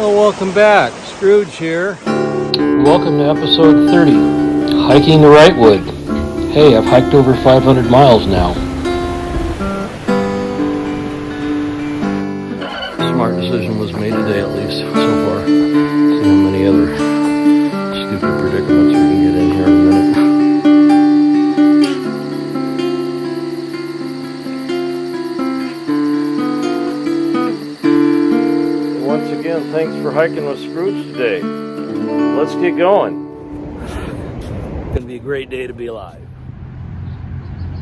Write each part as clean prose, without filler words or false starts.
Well, welcome back. Scrooge here. Welcome to episode 30, hiking to Wrightwood. Hey, I've hiked over 500 miles now. Smart decision was made today, at least so far. See how many other stupid predicaments we can get in here in a minute. Once again, thanks for hiking with Scrooge today. Let's get going. It's gonna be a great day to be alive.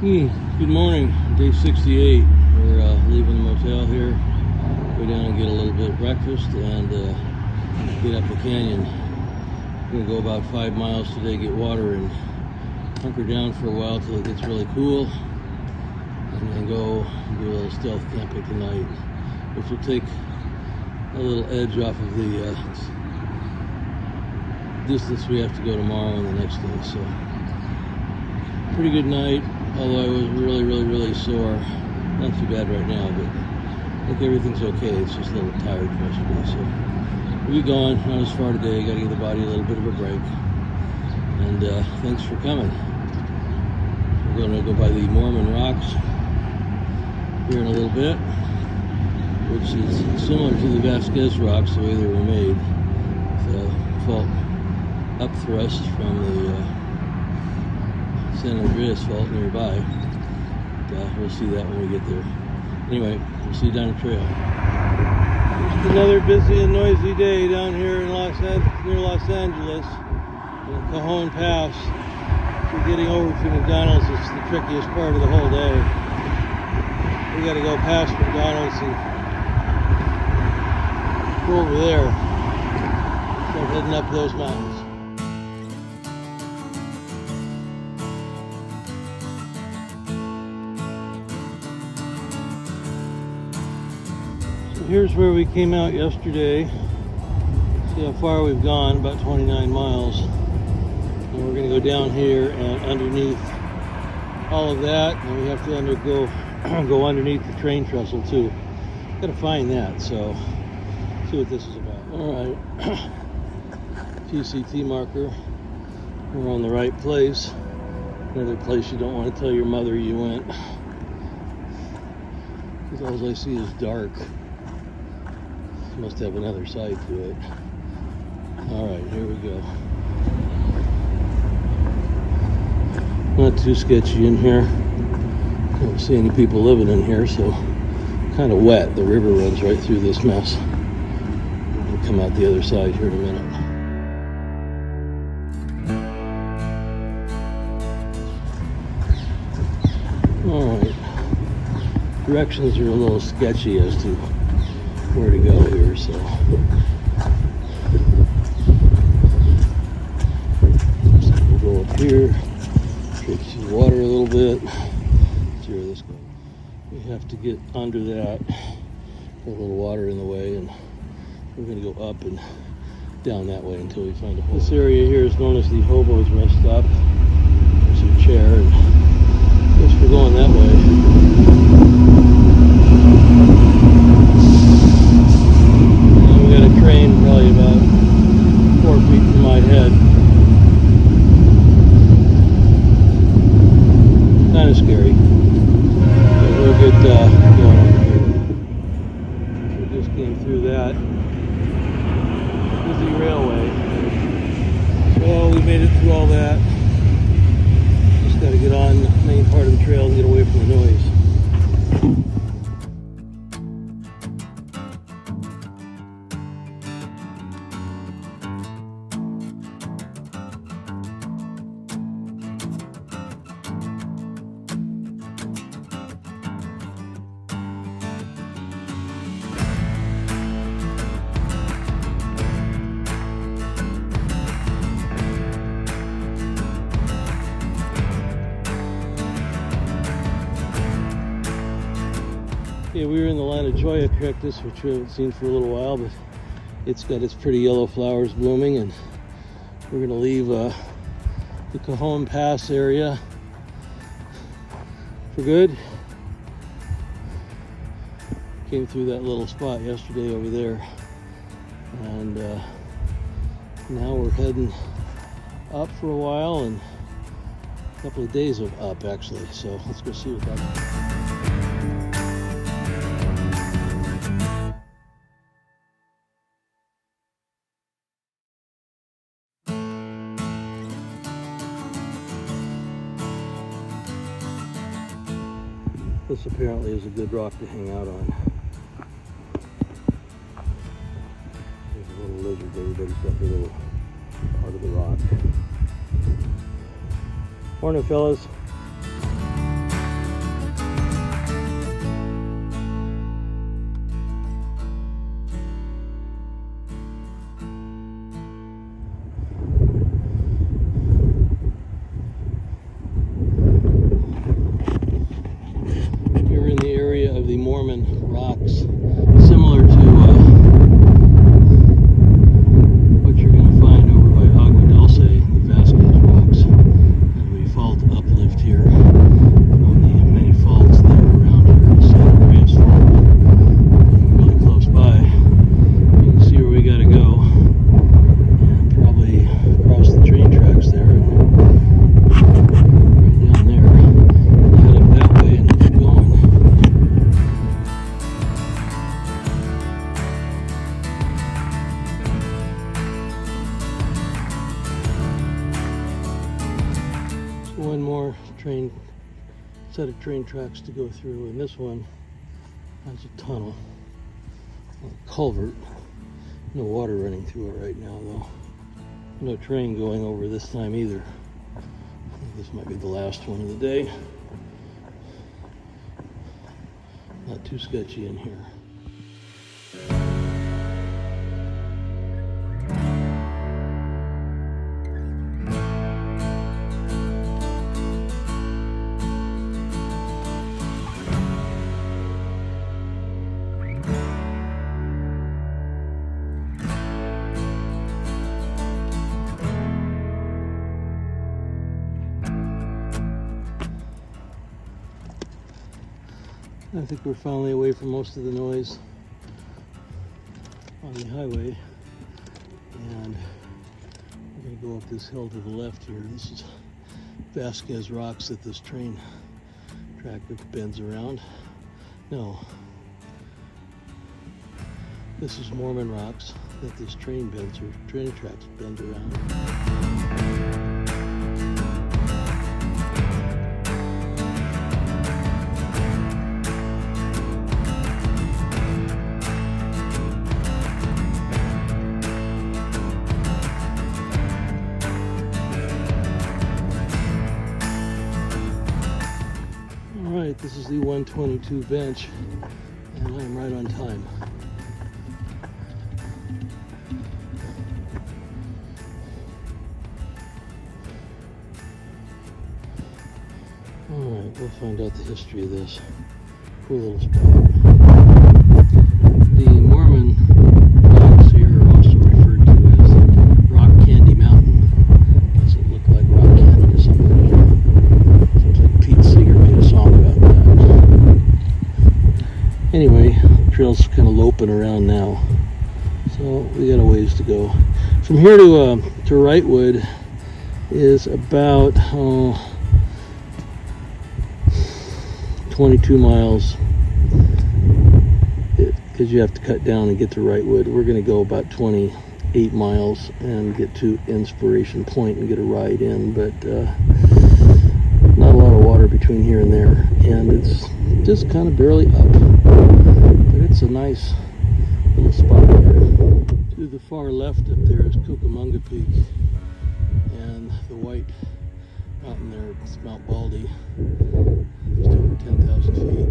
Good morning, day 68. We're leaving the motel here. Go down and get a little bit of breakfast and get up the canyon. We're gonna go about 5 miles today, get water, and hunker down for a while till it gets really cool, and then go do a little stealth camping tonight, which will take a little edge off of the distance we have to go tomorrow and the next day. So pretty good night, although I was really sore. Not too bad right now, but I think everything's okay. It's just a little tired from yesterday. So we'll be going. Not as far today. Got to give the body a little bit of a break. And thanks for coming. We're going to go by the Mormon Rocks here in a little bit, which is similar to the Vasquez rocks, the way they were made. The fault up thrust from the San Andreas fault nearby. We'll see that when we get there. Anyway, we'll see you down the trail. Just another busy and noisy day down here in near Los Angeles, in Cajon Pass. So getting over to McDonald's is the trickiest part of the whole day. We got to go past McDonald's and go over there. Start heading up those mountains. Here's where we came out yesterday. See how far we've gone, about 29 miles. And we're going to go down here and underneath all of that, and we have to go underneath the train trestle too. Got to find that, so see what this is about. All right, PCT marker. We're on the right place. Another place you don't want to tell your mother you went, because all I see is dark. Must have another side to it. All right, here we go. Not too sketchy in here. Don't see any people living in here, so kind of wet. The river runs right through this mess. We'll come out the other side here in a minute. All right. Directions are a little sketchy as to where to go here, so we'll go up here, take some water a little bit. See where this goes. We have to get under that. Got a little water in the way, and we're going to go up and down that way until we find a hole. This area here is known as the Hobo's Rest Stop. There's a chair, and I guess we're going that way. Train probably about 4 feet from my head. Kind of scary. But we'll get going over here. We just came through that busy railway. So we made it through all that. Just got to get on the main part of the trail and get away from the noise. Yeah, we were in the Lanajoya cactus, which we haven't seen for a little while, but it's got its pretty yellow flowers blooming, and we're going to leave the Cajon Pass area for good. Came through that little spot yesterday over there. And now we're heading up for a while, and a couple of days of up actually. So let's go see what that This apparently is a good rock to hang out on. There's a little lizard. Everybody's got their little part of the rock. Morning, fellas. The Mormon rocks, similar to what you're going to find over by Agua Dulce, the Vasquez rocks. And we fault uplift here from the many faults that are around here. The San Andreas Fault, really close by. You can see where we got to go, and probably cross the train tracks there, and right down there, head up that way and keep going. One more set of train tracks to go through, and this one has a tunnel, a culvert. No water running through it right now though. No train going over this time either. I think this might be the last one of the day. Not too sketchy in here. I think we're finally away from most of the noise on the highway, and we're going to go up this hill to the left here. This is Vasquez rocks that this train track bends around. No, this is Mormon rocks that this train bends, or train tracks bend around. This is the 122 bench, and I'm right on time. Alright, we'll find out the history of this. Cool little spot. The Mormon rocks here are also referred to as Rock Candy Mountain. Does it look like rock candy or something? Seems like Pete Seeger made a song about that. Anyway, the trail's kind of loping around now, so we got a ways to go. From here to Wrightwood is about 22 miles, because you have to cut down and get to Wrightwood. We're going to go about 28 miles and get to Inspiration Point and get a ride in, but not a lot of water between here and there, and it's just kind of barely up, but it's a nice little spot there. To the far left up there is Cucamonga Peak, and the white mountain there, it's Mount Baldy, just over 10,000 feet.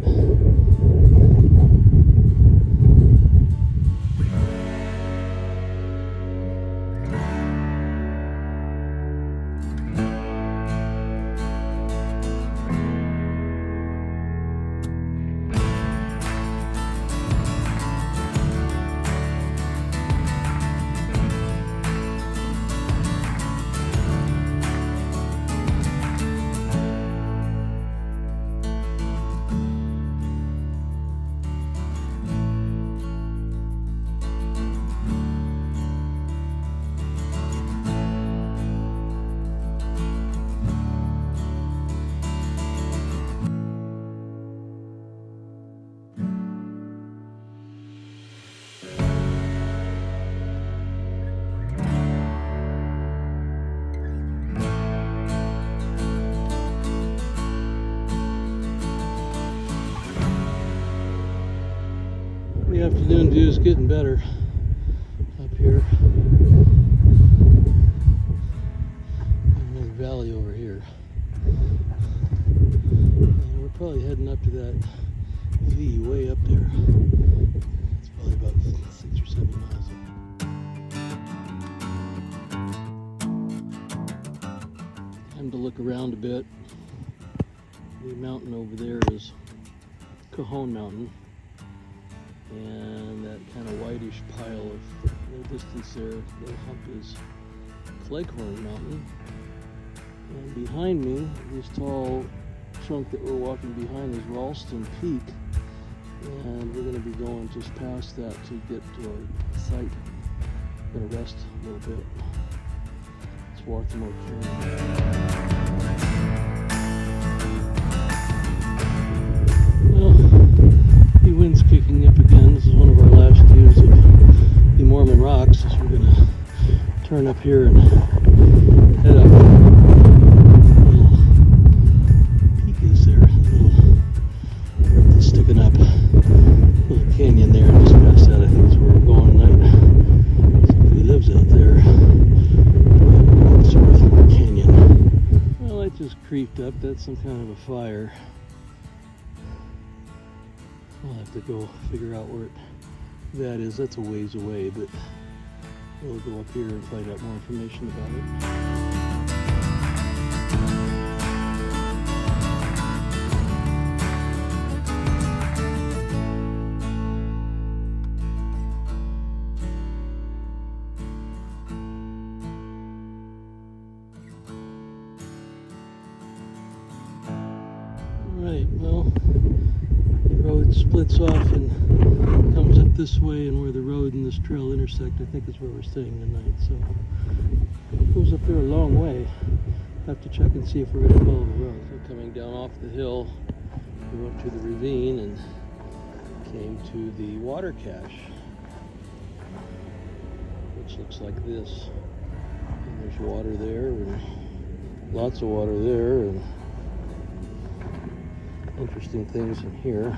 Afternoon view is getting better up here. Another valley over here. And we're probably heading up to that V way up there. It's probably about 6 or 7 miles up. Time to look around a bit. The mountain over there is Cajon Mountain. And that kind of whitish pile of no distance there, the hump is Cleghorn Mountain. And behind me, this tall trunk that we're walking behind is Ralston Peak. And we're going to be going just past that to get to our site. We're going to rest a little bit. It's Swarthmore Canyon. The wind's kicking up again. This is one of our last views of the Mormon Rocks. So we're going to turn up here and head up. Little peak is there. Little sticking up. Little canyon there. Just past that, I think is where we're going tonight. Somebody lives out there. Swarthmore Canyon. Well, I just creeped up. That's some kind of a fire. I'll have to go figure out where that is. That's a ways away, but we'll go up here and find out more information about it. All right, well, road splits off and comes up this way, and where the road and this trail intersect, I think is where we're staying tonight. So it goes up there a long way. Have to check and see if we're going to follow the road. So coming down off the hill, we went to the ravine and came to the water cache, which looks like this. And there's water there, and lots of water there, and interesting things in here.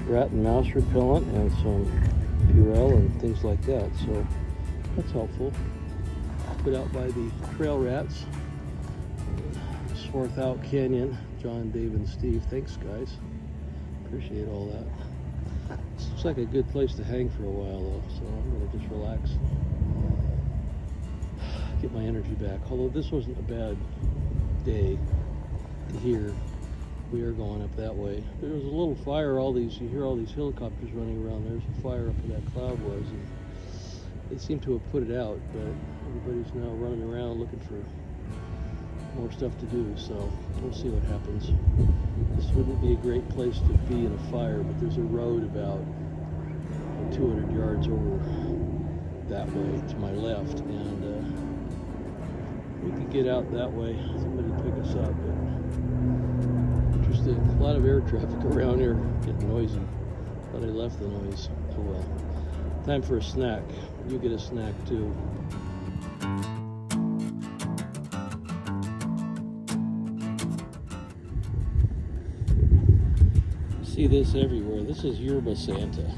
Rat and mouse repellent and some Purell and things like that, so that's helpful. Put out by the trail rats. Swarthout Canyon, John, Dave, and Steve. Thanks, guys. Appreciate all that. This looks like a good place to hang for a while, though, so I'm going to just relax. Get my energy back. Although this wasn't a bad day to hear. We are going up that way. There was a little fire, you hear all these helicopters running around. There's a fire up where that cloud was, and they seem to have put it out, but everybody's now running around looking for more stuff to do, so we'll see what happens. This wouldn't be a great place to be in a fire, but there's a road about 200 yards over that way to my left, and we could get out that way. Somebody pick us up, but interesting. A lot of air traffic around here, getting noisy. Thought I left the noise. Oh well. Time for a snack. You get a snack too. See this everywhere. This is yerba Santa.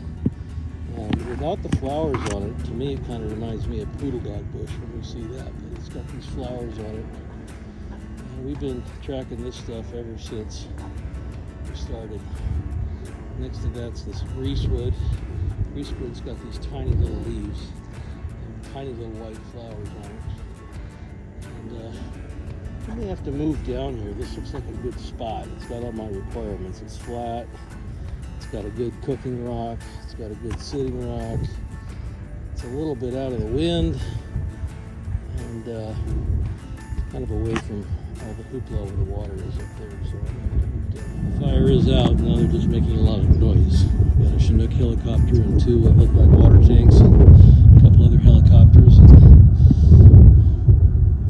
Without the flowers on it, to me it kind of reminds me of poodle dog bush when you see that, but it's got these flowers on it. And we've been tracking this stuff ever since we started. Next to that's this greasewood. Greasewood's got these tiny little leaves and tiny little white flowers on it. And I may have to move down here. This looks like a good spot. It's got all my requirements. It's flat. It's got a good cooking rock. It's got a good sitting rock. It's a little bit out of the wind and kind of away from all the hoopla where the water is up there. So the fire is out. Now they're just making a lot of noise. Got a Chinook helicopter and two what look like water tanks and a couple other helicopters.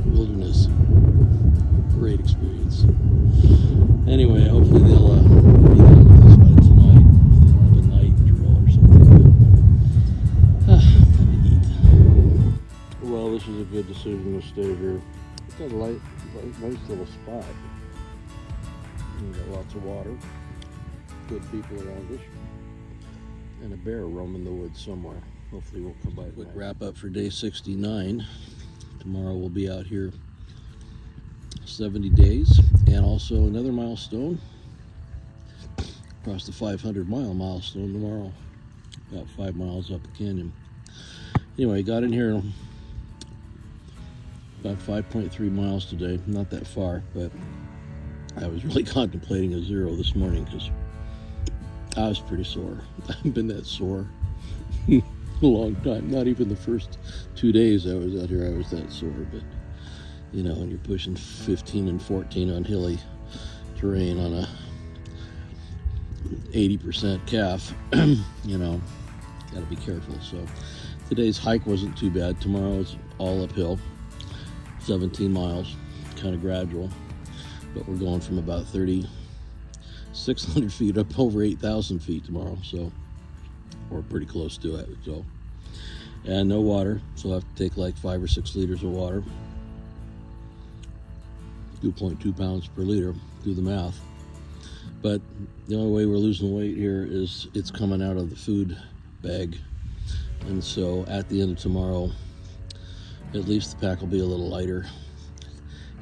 Wilderness. Great experience. Anyway, hopefully they'll be done with us by tonight. If they don't have a night drill or something. Time to eat. Well, this is a good decision to stay here. It's got a nice little spot. You got lots of water. Good people around us. and a bear roaming the woods somewhere. Hopefully we'll come by. Quick wrap up for day 69. Tomorrow we'll be out here 70 days, and also another milestone. Across the 500-mile milestone tomorrow, about 5 miles up the canyon. Anyway, got in here about 5.3 miles today. Not that far, but I was really contemplating a 0 this morning because I was pretty sore. I haven't been that sore in a long time. Not even the first 2 days I was out here I was that sore. But you know, when you're pushing 15 and 14 on hilly terrain on a 80% calf, you know, got to be careful. So today's hike wasn't too bad. Tomorrow's all uphill, 17 miles, kind of gradual, but we're going from about 3,600 feet up over 8,000 feet tomorrow, so we're pretty close to it. So, and no water, so I have to take like 5 or 6 liters of water, 2.2 pounds per liter, do the math. But the only way we're losing weight here is it's coming out of the food bag. And so at the end of tomorrow, at least the pack will be a little lighter.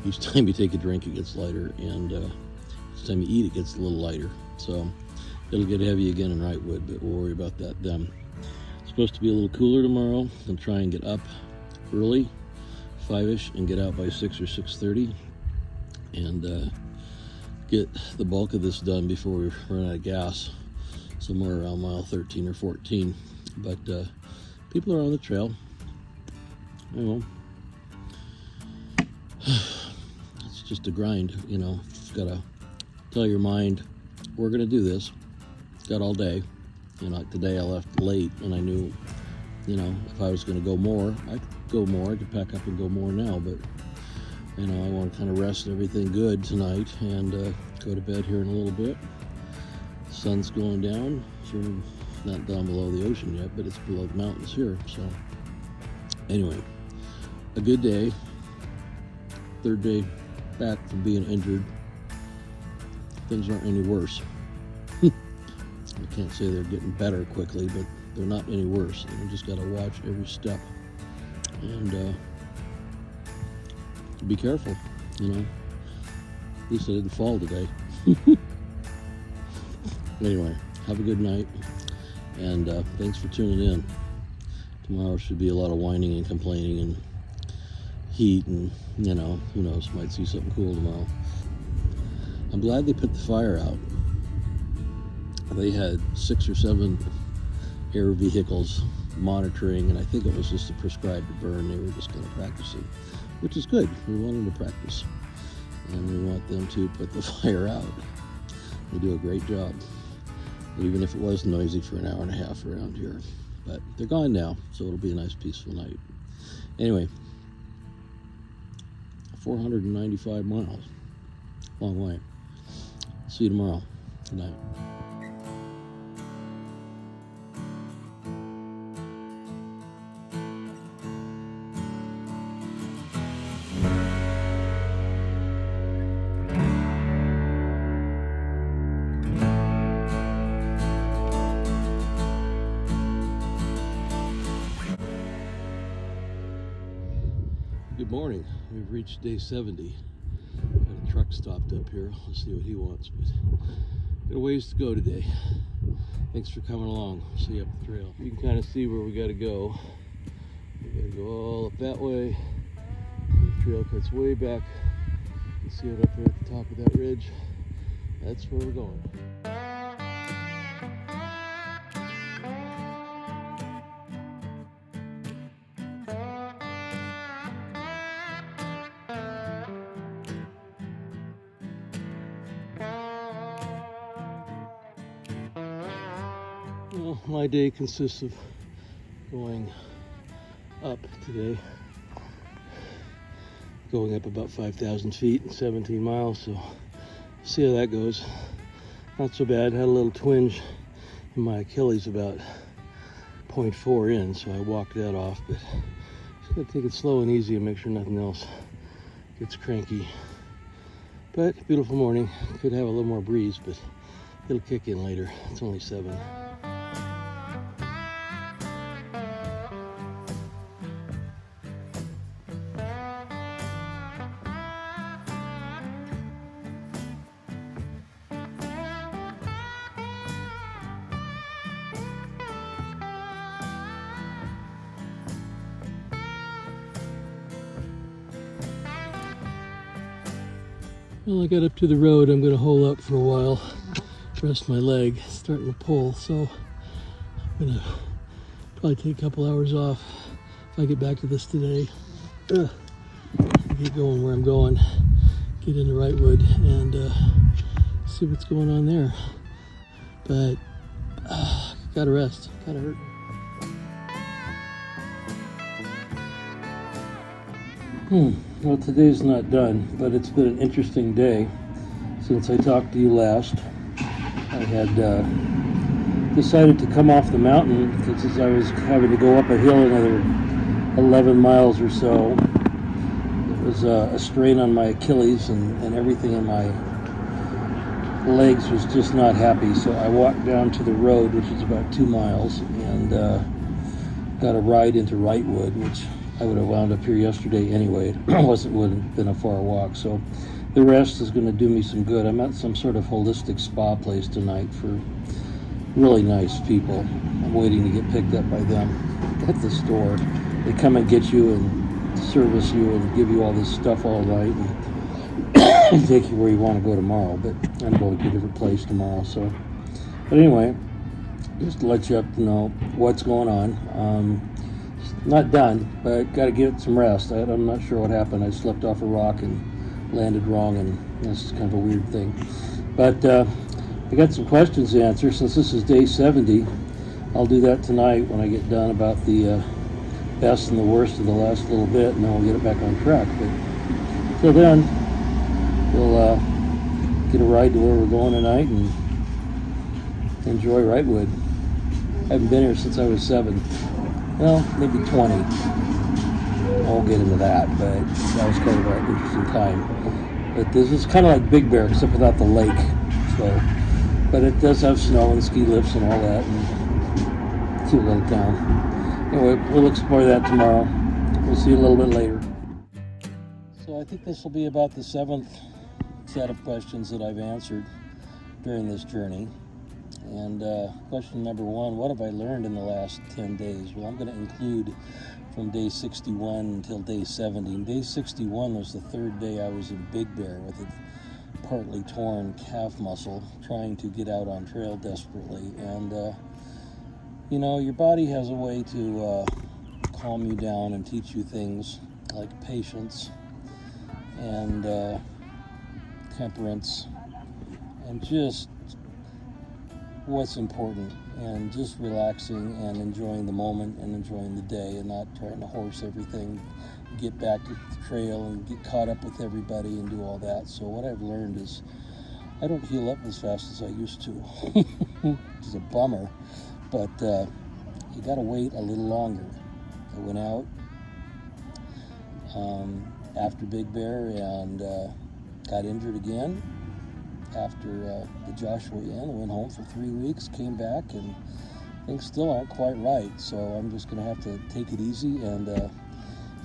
Each time you take a drink, it gets lighter. And each time you eat, it gets a little lighter. So it'll get heavy again in Wrightwood, but we'll worry about that then. It's supposed to be a little cooler tomorrow. I'll try and get up early, 5-ish, and get out by 6 or 6:30. And get the bulk of this done before we run out of gas, somewhere around mile 13 or 14. But people are on the trail. You know, it's just a grind. You know, you've got to tell your mind, we're going to do this. Got all day. You know, today I left late, and I knew, you know, if I was going to go more, I could go more. I could pack up and go more now, but you know, I want to kind of rest everything good tonight and go to bed here in a little bit. The sun's going down. Sure, not down below the ocean yet, but it's below the mountains here. So anyway, a good day. 3rd day back from being injured. Things aren't any worse. I can't say they're getting better quickly, but they're not any worse. And you just got to watch every step and be careful, you know. At least I didn't fall today. Anyway, have a good night, and thanks for tuning in. Tomorrow should be a lot of whining and complaining and heat, and you know, who knows, might see something cool tomorrow. I'm glad they put the fire out. They had 6 or 7 air vehicles monitoring, and I think it was just a prescribed burn. They were just kind of practicing, which is good. We want them to practice, and we want them to put the fire out. They do a great job, even if it was noisy for an hour and a half around here. But they're gone now, so it'll be a nice, peaceful night. Anyway, 495 miles. Long way. See you tomorrow. Good night. Good morning. We've reached day 70. Got a truck stopped up here. Let's see what he wants. But got a ways to go today. Thanks for coming along. See you up the trail. You can kind of see where we got to go. We got to go all up that way. The trail cuts way back. You see it up there at the top of that ridge. That's where we're going. Well, my day consists of going up today, going up about 5,000 feet and 17 miles, so see how that goes. Not so bad. Had a little twinge in my Achilles about 0.4 in, so I walked that off, but just gotta take it slow and easy and make sure nothing else gets cranky. But beautiful morning. Could have a little more breeze, but it'll kick in later. It's only 7. Well, I got up to the road. I'm going to hole up for a while, rest my leg, starting to pull. So I'm going to probably take a couple hours off if I get back to this today. Get going where I'm going, get into Wrightwood and see what's going on there. But gotta rest, gotta hurt. Well, today's not done, but it's been an interesting day since I talked to you last. I had decided to come off the mountain because I was having to go up a hill another 11 miles or so. It was a strain on my Achilles, and everything in my legs was just not happy. So I walked down to the road, which is about 2 miles, and got a ride into Wrightwood, which I would have wound up here yesterday anyway. It wouldn't have been a far walk. So the rest is going to do me some good. I'm at some sort of holistic spa place tonight for really nice people. I'm waiting to get picked up by them at the store. They come and get you and service you and give you all this stuff all night and take you where you want to go tomorrow. But I'm going to a different place tomorrow. So, but anyway, just to let you up to know what's going on. Not done, but got to get some rest. I'm not sure what happened. I slipped off a rock and landed wrong, and this is kind of a weird thing. But I got some questions to answer. Since this is day 70, I'll do that tonight when I get done about the best and the worst of the last little bit, and then we'll get it back on track. But till then, we'll get a ride to where we're going tonight and enjoy Wrightwood. I haven't been here since I was 7. Well, maybe 20. I won't get into that, but that was kind of an interesting time. But this is kind of like Big Bear, except without the lake. So, but it does have snow and ski lifts and all that, and cute little town. Anyway, we'll explore that tomorrow. We'll see you a little bit later. So I think this will be about the 7th set of questions that I've answered during this journey. And question number 1, what have I learned in the last 10 days? Well, I'm going to include from day 61 until day 70. And day 61 was the 3rd day I was in Big Bear with a partly torn calf muscle, trying to get out on trail desperately. And, you know, your body has a way to calm you down and teach you things like patience and temperance and just what's important, and just relaxing and enjoying the moment and enjoying the day and not trying to horse everything, get back to the trail and get caught up with everybody and do all that. So what I've learned is I don't heal up as fast as I used to, which is a bummer, but you gotta wait a little longer. I went out after Big Bear and got injured again. After the Joshua Inn, I went home for 3 weeks, came back, and things still aren't quite right. So I'm just going to have to take it easy and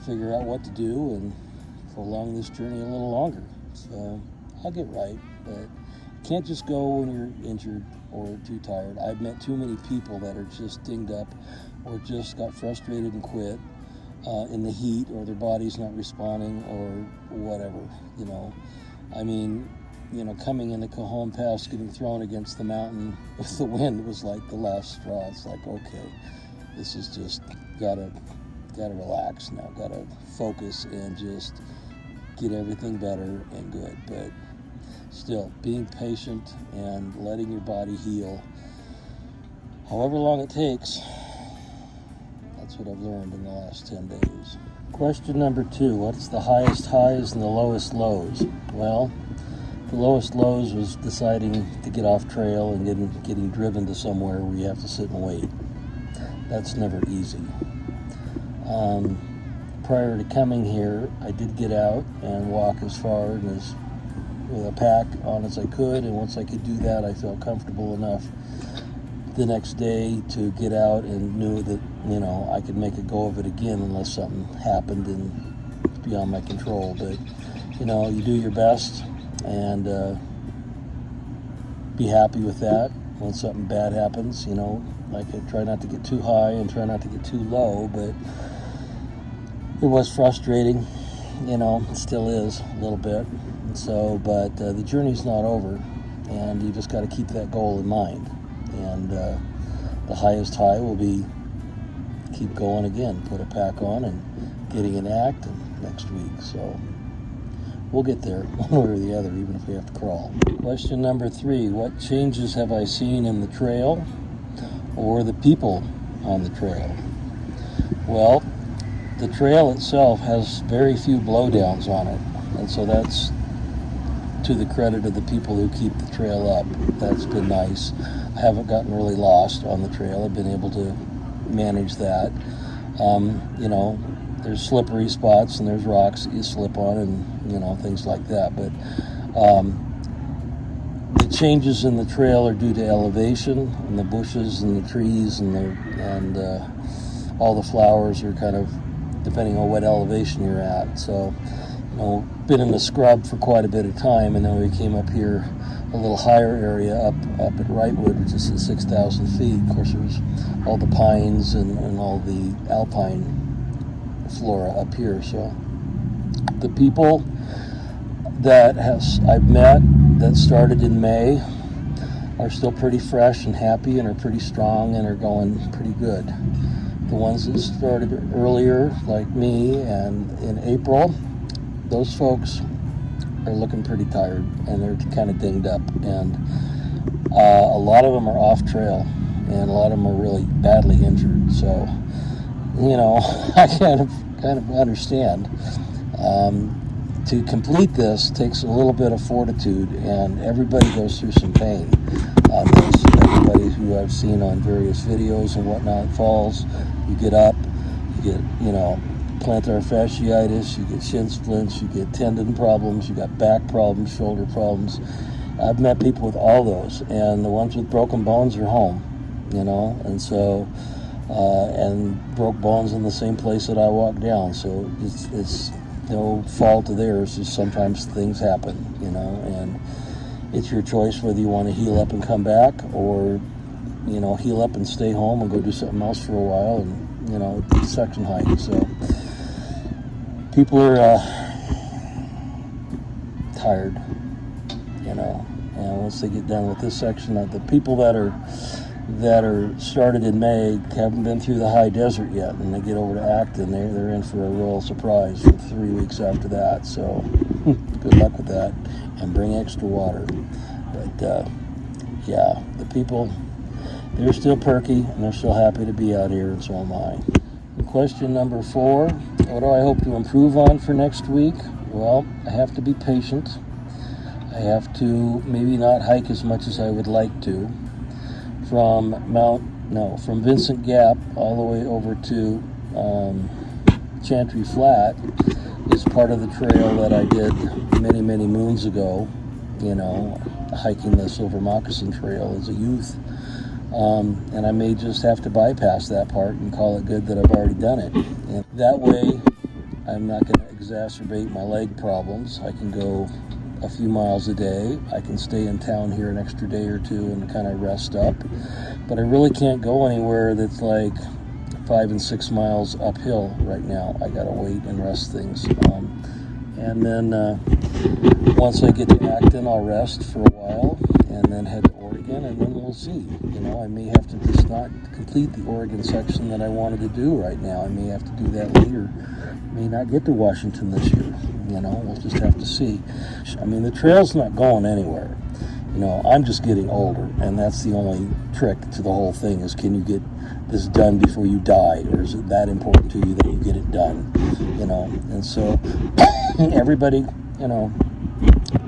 figure out what to do and prolong this journey a little longer. So I'll get right, but you can't just go when you're injured or too tired. I've met too many people that are just dinged up or just got frustrated and quit in the heat, or their body's not responding or whatever, you know. I mean, you know, coming into Cajon Pass, getting thrown against the mountain with the wind was like the last straw. It's like, okay, this is just gotta relax now, gotta focus and just get everything better and good. But still, being patient and letting your body heal, however long it takes. That's what I've learned in the last 10 days. Question number 2, what's the highest highs and the lowest lows? Well, the lowest lows was deciding to get off trail and getting driven to somewhere where you have to sit and wait. That's never easy. Prior to coming here, I did get out and walk as far and as with a pack on as I could, and once I could do that, I felt comfortable enough the next day to get out and knew that, you know, I could make a go of it again unless something happened and it's beyond my control. But, you know, you do your best and be happy with that. When something bad happens, you know, like I try not to get too high and try not to get too low, but it was frustrating. it still is a little bit. And so, but the journey's not over, and you just got to keep that goal in mind. And the highest high will be keep going again, put a pack on and getting an Acton next week. So we'll get there one way or the other, even if we have to crawl. Question number 3, what changes have I seen in the trail or the people on the trail? Well, the trail itself has very few blowdowns on it, and so that's to the credit of the people who keep the trail up. That's been nice. I haven't gotten really lost on the trail. I've been able to manage that. There's slippery spots and there's rocks that you slip on and things like that, but the changes in the trail are due to elevation, and the bushes and the trees and all the flowers are kind of depending on what elevation you're at. So been in the scrub for quite a bit of time, and then we came up here a little higher area up at Wrightwood, which is at 6,000 feet. Of course, there was all the pines and all the alpine flora up here. So the people that I've met that started in May are still pretty fresh and happy and are pretty strong and are going pretty good. The ones that started earlier, like me, and in April, those folks are looking pretty tired and they're kind of dinged up, and a lot of them are off trail and a lot of them are really badly injured. So I kind of understand. To complete this takes a little bit of fortitude, and everybody goes through some pain on this. Everybody who I've seen on various videos and whatnot falls. You get up, you get plantar fasciitis, you get shin splints, you get tendon problems, you got back problems, shoulder problems. I've met people with all those, and the ones with broken bones are home, and so and broke bones in the same place that I walked down. So it's no fault of theirs. Just sometimes things happen, and it's your choice whether you want to heal up and come back, or heal up and stay home and go do something else for a while and section hike. So people are tired, and once they get done with this section, the people that are started in May haven't been through the high desert yet, and they get over to Acton, they're in for a real surprise for 3 weeks after that. So good luck with that, and bring extra water. But the people, they're still perky and they're still happy to be out here, and so am I. Question number 4, what do I hope to improve on for next week? Well, I have to be patient. I have to maybe not hike as much as I would like to. From Vincent Gap all the way over to Chantry Flat is part of the trail that I did many, many moons ago, hiking the Silver Moccasin Trail as a youth. And I may just have to bypass that part and call it good that I've already done it. And that way, I'm not going to exacerbate my leg problems. I can go a few miles a day. I can stay in town here an extra day or two and kind of rest up. But I really can't go anywhere that's like 5 and 6 miles uphill right now. I got to wait and rest things. And then once I get to Acton, I'll rest for a while and then head to Oregon, and then we'll see. I may have to just not complete the Oregon section that I wanted to do right now. I may have to do that later. May not get to Washington this year. We'll just have to see. I mean, the trail's not going anywhere. I'm just getting older, and that's the only trick to the whole thing is, can you get this done before you die, or is it that important to you that you get it done? And so everybody,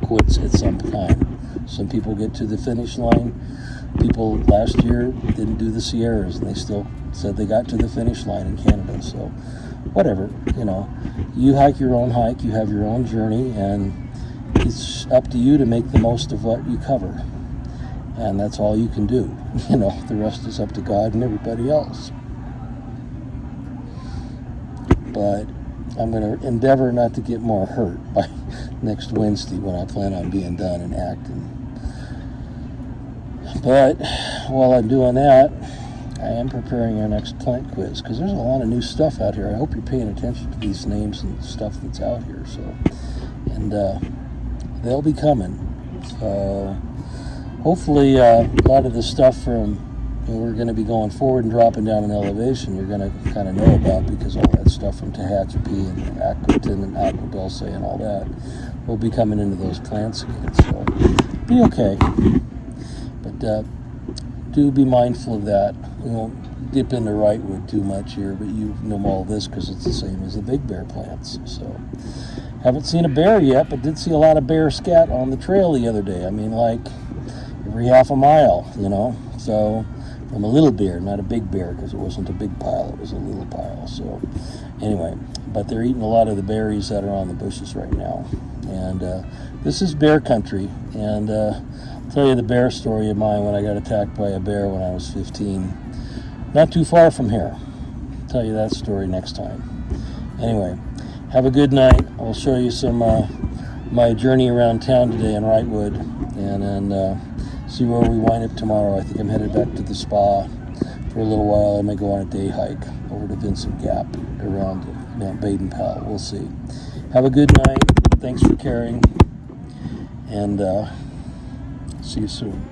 quits at some time. Some people get to the finish line. People last year didn't do the Sierras, and they still said they got to the finish line in Canada. So whatever, you hike your own hike, you have your own journey, and it's up to you to make the most of what you cover. And that's all you can do. The rest is up to God and everybody else. But I'm going to endeavor not to get more hurt by next Wednesday when I plan on being done in Acton. But while I'm doing that, I am preparing our next plant quiz because there's a lot of new stuff out here. I hope you're paying attention to these names and stuff that's out here. So, and they'll be coming. So hopefully a lot of the stuff from we're going to be going forward and dropping down in elevation you're going to kind of know about, because all that stuff from Tehachapi and Aquitaine and Agua Dulce and all that will be coming into those plants again. So be okay. But do be mindful of that. We won't dip into Wrightwood too much here, but you know all this because it's the same as the big bear plants. So haven't seen a bear yet, but did see a lot of bear scat on the trail the other day. I mean, like every half a mile, you know. So from a little bear, not a big bear, because it wasn't a big pile, it was a little pile. So anyway, but they're eating a lot of the berries that are on the bushes right now. And this is bear country, and I'll tell you the bear story of mine when I got attacked by a bear when I was 15. Not too far from here. I'll tell you that story next time. Anyway, have a good night. I'll show you some my journey around town today in Wrightwood, and then see where we wind up tomorrow. I think I'm headed back to the spa for a little while. I may go on a day hike over to Vincent Gap around Mount Baden-Powell. We'll see. Have a good night. Thanks for caring, and see you soon.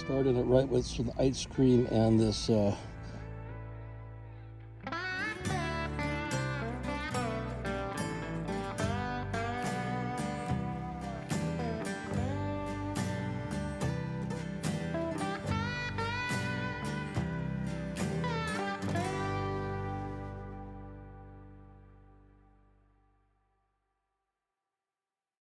Started at Wrightwood for the ice cream and this